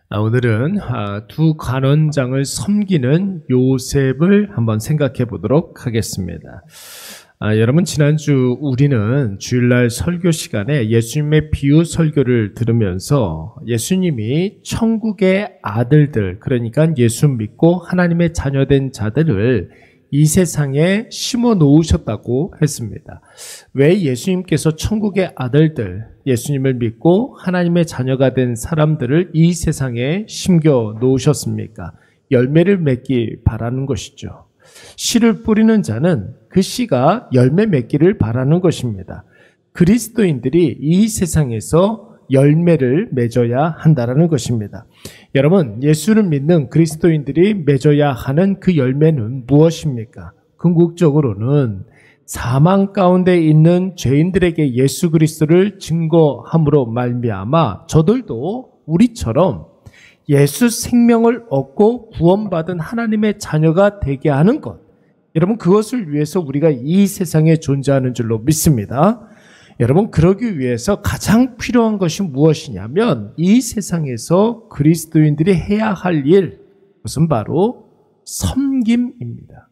오늘은 두 관원장을 섬기는 요셉을 한번 생각해 보도록 하겠습니다. 여러분, 지난주 우리는 주일날 설교 시간에 예수님의 비유 설교를 들으면서 예수님이 천국의 아들들, 그러니까 예수 믿고 하나님의 자녀된 자들을 이 세상에 심어 놓으셨다고 했습니다. 왜 예수님께서 천국의 아들들, 예수님을 믿고 하나님의 자녀가 된 사람들을 이 세상에 심겨 놓으셨습니까? 열매를 맺기 바라는 것이죠. 씨를 뿌리는 자는 그 씨가 열매 맺기를 바라는 것입니다. 그리스도인들이 이 세상에서 열매를 맺어야 한다는 것입니다. 여러분, 예수를 믿는 그리스도인들이 맺어야 하는 그 열매는 무엇입니까? 궁극적으로는 사망 가운데 있는 죄인들에게 예수 그리스도를 증거함으로 말미암아 저들도 우리처럼 예수 생명을 얻고 구원받은 하나님의 자녀가 되게 하는 것, 여러분, 그것을 위해서 우리가 이 세상에 존재하는 줄로 믿습니다. 여러분, 그러기 위해서 가장 필요한 것이 무엇이냐면 이 세상에서 그리스도인들이 해야 할 일, 그것은 바로 섬김입니다.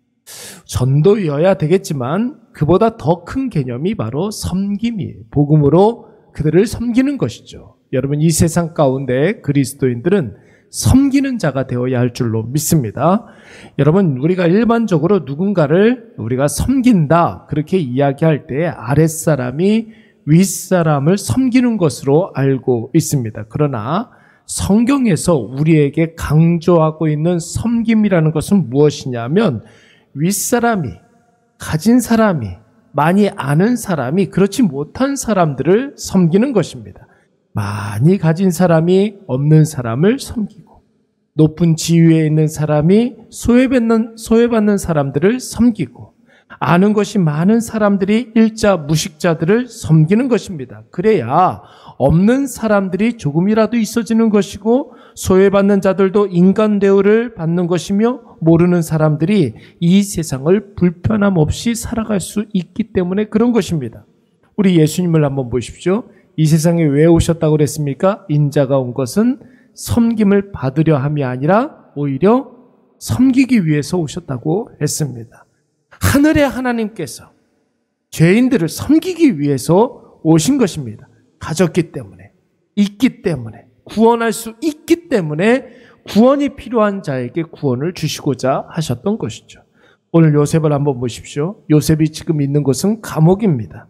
전도여야 되겠지만 그보다 더 큰 개념이 바로 섬김이에요. 복음으로 그들을 섬기는 것이죠. 여러분, 이 세상 가운데 그리스도인들은 섬기는 자가 되어야 할 줄로 믿습니다. 여러분, 우리가 일반적으로 누군가를 우리가 섬긴다, 그렇게 이야기할 때 아랫사람이 윗사람을 섬기는 것으로 알고 있습니다. 그러나 성경에서 우리에게 강조하고 있는 섬김이라는 것은 무엇이냐면 윗사람이, 가진 사람이, 많이 아는 사람이 그렇지 못한 사람들을 섬기는 것입니다. 많이 가진 사람이 없는 사람을 섬기고, 높은 지위에 있는 사람이 소외받는 사람들을 섬기고, 아는 것이 많은 사람들이 일자 무식자들을 섬기는 것입니다. 그래야 없는 사람들이 조금이라도 있어지는 것이고, 소외받는 자들도 인간 대우를 받는 것이며, 모르는 사람들이 이 세상을 불편함 없이 살아갈 수 있기 때문에 그런 것입니다. 우리 예수님을 한번 보십시오. 이 세상에 왜 오셨다고 그랬습니까? 인자가 온 것은 섬김을 받으려 함이 아니라 오히려 섬기기 위해서 오셨다고 했습니다. 하늘의 하나님께서 죄인들을 섬기기 위해서 오신 것입니다. 가졌기 때문에, 있기 때문에, 구원할 수 있기 때문에 구원이 필요한 자에게 구원을 주시고자 하셨던 것이죠. 오늘 요셉을 한번 보십시오. 요셉이 지금 있는 곳은 감옥입니다.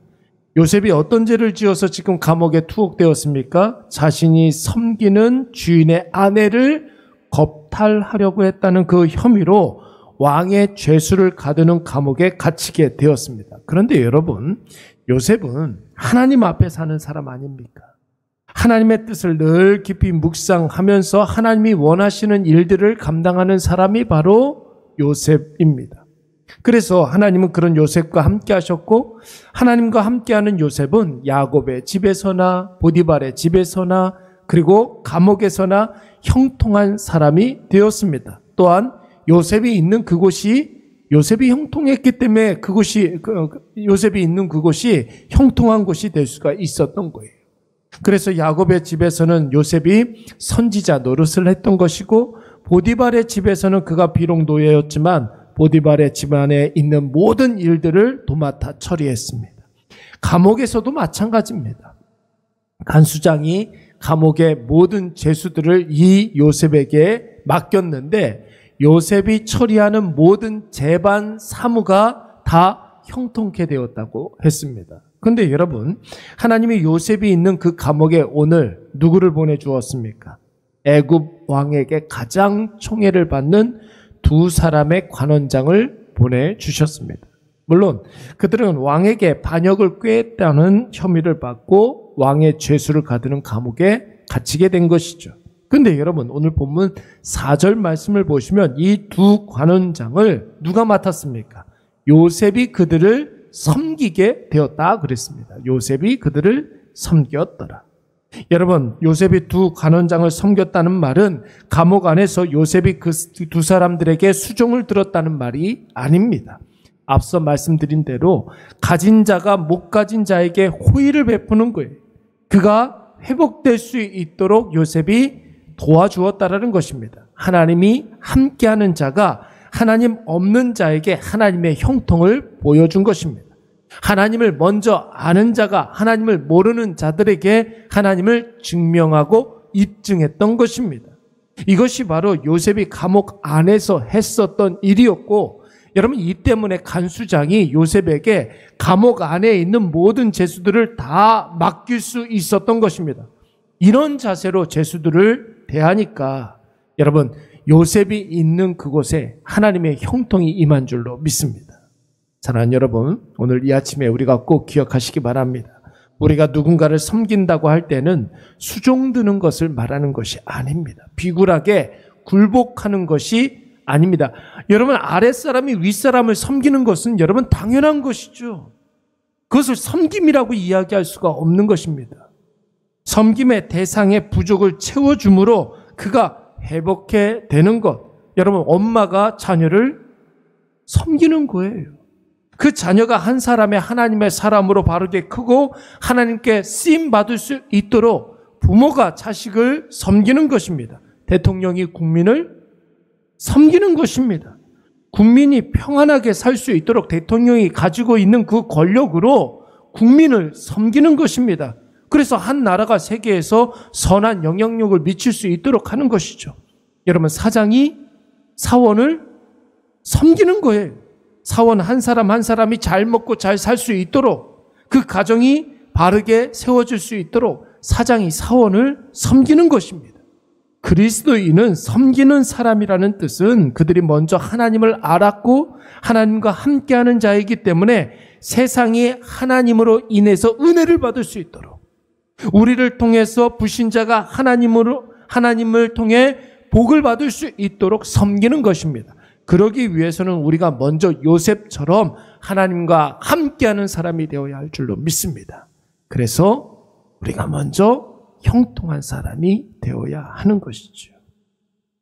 요셉이 어떤 죄를 지어서 지금 감옥에 투옥되었습니까? 자신이 섬기는 주인의 아내를 겁탈하려고 했다는 그 혐의로 왕의 죄수를 가두는 감옥에 갇히게 되었습니다. 그런데 여러분, 요셉은 하나님 앞에 사는 사람 아닙니까? 하나님의 뜻을 늘 깊이 묵상하면서 하나님이 원하시는 일들을 감당하는 사람이 바로 요셉입니다. 그래서 하나님은 그런 요셉과 함께 하셨고, 하나님과 함께하는 요셉은 야곱의 집에서나 보디발의 집에서나 그리고 감옥에서나 형통한 사람이 되었습니다. 또한 요셉이 있는 그곳이, 요셉이 형통했기 때문에 그곳이, 요셉이 있는 그곳이 형통한 곳이 될 수가 있었던 거예요. 그래서 야곱의 집에서는 요셉이 선지자 노릇을 했던 것이고, 보디발의 집에서는 그가 비록 노예였지만 보디발의 집안에 있는 모든 일들을 도맡아 처리했습니다. 감옥에서도 마찬가지입니다. 간수장이 감옥의 모든 죄수들을 이 요셉에게 맡겼는데 요셉이 처리하는 모든 재반 사무가 다 형통케 되었다고 했습니다. 그런데 여러분, 하나님이 요셉이 있는 그 감옥에 오늘 누구를 보내주었습니까? 애굽 왕에게 가장 총애를 받는 두 사람의 관원장을 보내주셨습니다. 물론 그들은 왕에게 반역을 꾀했다는 혐의를 받고 왕의 죄수를 가두는 감옥에 갇히게 된 것이죠. 그런데 여러분, 오늘 본문 4절 말씀을 보시면 이 두 관원장을 누가 맡았습니까? 요셉이 그들을 섬기게 되었다 그랬습니다. 요셉이 그들을 섬겼더라. 여러분, 요셉이 두 관원장을 섬겼다는 말은 감옥 안에서 요셉이 그 두 사람들에게 수종을 들었다는 말이 아닙니다. 앞서 말씀드린 대로 가진 자가 못 가진 자에게 호의를 베푸는 거예요. 그가 회복될 수 있도록 요셉이 도와주었다라는 것입니다. 하나님이 함께하는 자가 하나님 없는 자에게 하나님의 형통을 보여준 것입니다. 하나님을 먼저 아는 자가 하나님을 모르는 자들에게 하나님을 증명하고 입증했던 것입니다. 이것이 바로 요셉이 감옥 안에서 했었던 일이었고, 여러분 이 때문에 간수장이 요셉에게 감옥 안에 있는 모든 죄수들을 다 맡길 수 있었던 것입니다. 이런 자세로 죄수들을 대하니까 여러분 요셉이 있는 그곳에 하나님의 형통이 임한 줄로 믿습니다. 사랑하는 여러분, 오늘 이 아침에 우리가 꼭 기억하시기 바랍니다. 우리가 누군가를 섬긴다고 할 때는 수종드는 것을 말하는 것이 아닙니다. 비굴하게 굴복하는 것이 아닙니다. 여러분, 아랫사람이 윗사람을 섬기는 것은 여러분 당연한 것이죠. 그것을 섬김이라고 이야기할 수가 없는 것입니다. 섬김의 대상의 부족을 채워줌으로 그가 회복해 되는 것. 여러분, 엄마가 자녀를 섬기는 거예요. 그 자녀가 한 사람의 하나님의 사람으로 바르게 크고 하나님께 쓰임받을 수 있도록 부모가 자식을 섬기는 것입니다. 대통령이 국민을 섬기는 것입니다. 국민이 평안하게 살 수 있도록 대통령이 가지고 있는 그 권력으로 국민을 섬기는 것입니다. 그래서 한 나라가 세계에서 선한 영향력을 미칠 수 있도록 하는 것이죠. 여러분, 사장이 사원을 섬기는 거예요. 사원 한 사람 한 사람이 잘 먹고 잘 살 수 있도록, 그 가정이 바르게 세워질 수 있도록 사장이 사원을 섬기는 것입니다. 그리스도인은 섬기는 사람이라는 뜻은 그들이 먼저 하나님을 알았고 하나님과 함께하는 자이기 때문에 세상이 하나님으로 인해서 은혜를 받을 수 있도록, 우리를 통해서 불신자가 하나님을 통해 복을 받을 수 있도록 섬기는 것입니다. 그러기 위해서는 우리가 먼저 요셉처럼 하나님과 함께하는 사람이 되어야 할 줄로 믿습니다. 그래서 우리가 먼저 형통한 사람이 되어야 하는 것이죠.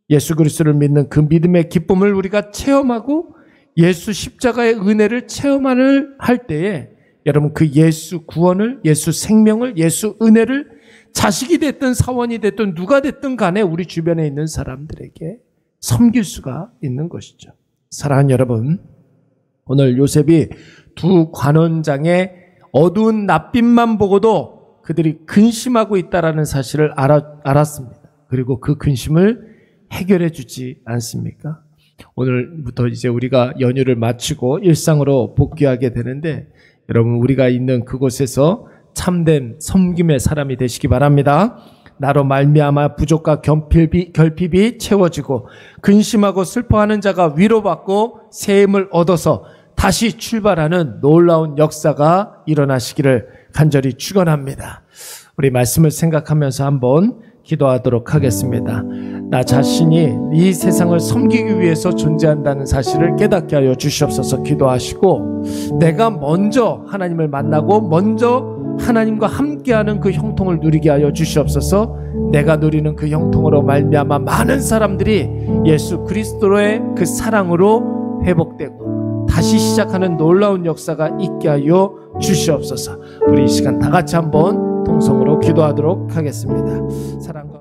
예수 그리스도를 믿는 그 믿음의 기쁨을 우리가 체험하고 예수 십자가의 은혜를 체험을 할 때에 여러분 그 예수 구원을, 예수 생명을, 예수 은혜를 자식이 됐든 사원이 됐든 누가 됐든 간에 우리 주변에 있는 사람들에게 섬길 수가 있는 것이죠. 사랑하는 여러분, 오늘 요셉이 두 관원장의 어두운 낯빛만 보고도 그들이 근심하고 있다라는 사실을 알았습니다. 그리고 그 근심을 해결해 주지 않습니까? 오늘부터 이제 우리가 연휴를 마치고 일상으로 복귀하게 되는데, 여러분 우리가 있는 그곳에서 참된 섬김의 사람이 되시기 바랍니다. 나로 말미암아 부족과 결핍이 채워지고 근심하고 슬퍼하는 자가 위로받고 새 힘을 얻어서 다시 출발하는 놀라운 역사가 일어나시기를 간절히 축원합니다. 우리 말씀을 생각하면서 한번 기도하도록 하겠습니다. 나 자신이 이 세상을 섬기기 위해서 존재한다는 사실을 깨닫게 하여 주시옵소서. 기도하시고 내가 먼저 하나님을 만나고 먼저 하나님과 함께하는 그 형통을 누리게 하여 주시옵소서. 내가 누리는 그 형통으로 말미암아 많은 사람들이 예수 그리스도의 그 사랑으로 회복되고 다시 시작하는 놀라운 역사가 있게 하여 주시옵소서. 우리 이 시간 다 같이 한번 통성으로 기도하도록 하겠습니다. 사랑